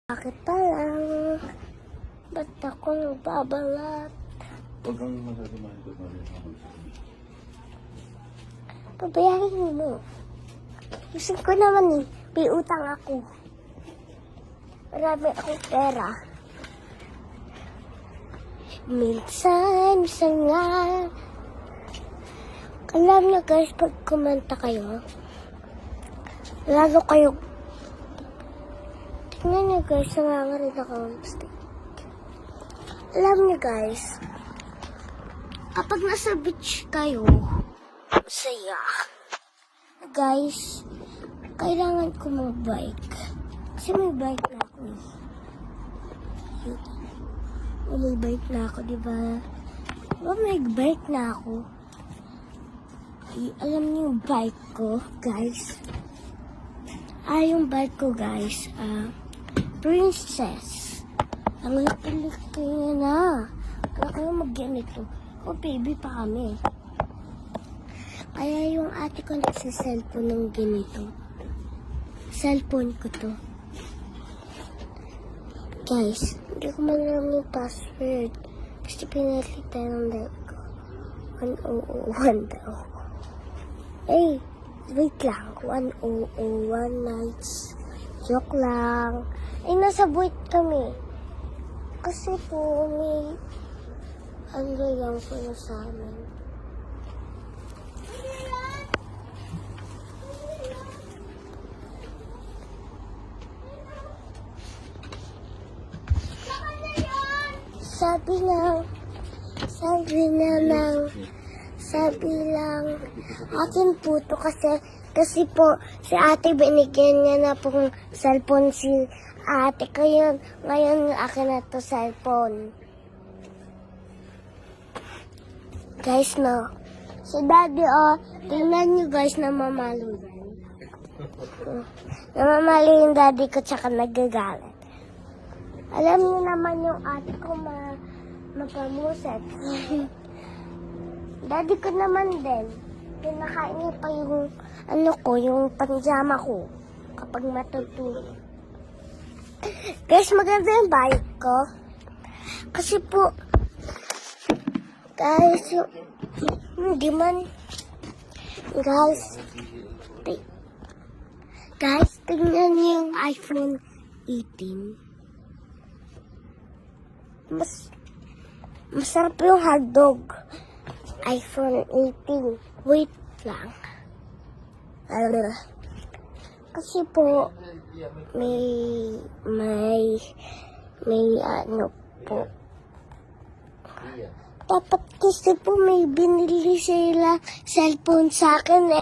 Bakit pa lang? Ba't ako nagbabalat? Huwag kang masasamaan ko na rin ako. Pabayarin mo. Gusto ko naman may utang ako. Marami akong pera. Minsan nga. Alam niyo guys, pag kumanta kayo, lalo kayo. Tingnan niyo guys, nangangarin ako ng stick. Alam niyo guys, kapag nasa beach kayo, saya. Guys, kailangan ko mag-bike. Kasi may bike na ako. May bike na ako, diba? Diba may bike na ako? Alam niyo yung bike ko, guys? Yung bike ko, guys, Princess. Ang laki-laki na. Wala kayo mag-ganito. O, baby pa kami. Kaya yung ate ko nagsa-cellphone ng ganito. Cellphone ko to. Guys, hindi ko man alam yung password. Kasi pinalitan ng dad ko. 1001 daw. Eh, wait lang. 1001 nights. Joke lang. Eh, nasa buwit kami. Kasi po, may ano lang po na sa amin. Sabi lang, akin po to kasi po, si ate binigyan niya na pong cellphone si ate. Kaya ngayon akin na to cellphone. Guys, no. Si daddy, tingnan niyo guys, namamalo yan. Namamalo yung daddy ko tsaka nagagalit. Alam niyo naman yung ate ko mapamusek. Daddy ko naman din. Pinakain niya pa yung yung panjama ko kapag matutulog. Guys, maganda yung bike ko. Kasi po, guys, hindi man, guys, tingnan niyo yung iPhone 18. Masarap yung hotdog. iPhone 18. Wait lang. Kasi po, may ano po. Dapat kasi po may binili sila cellphone sa akin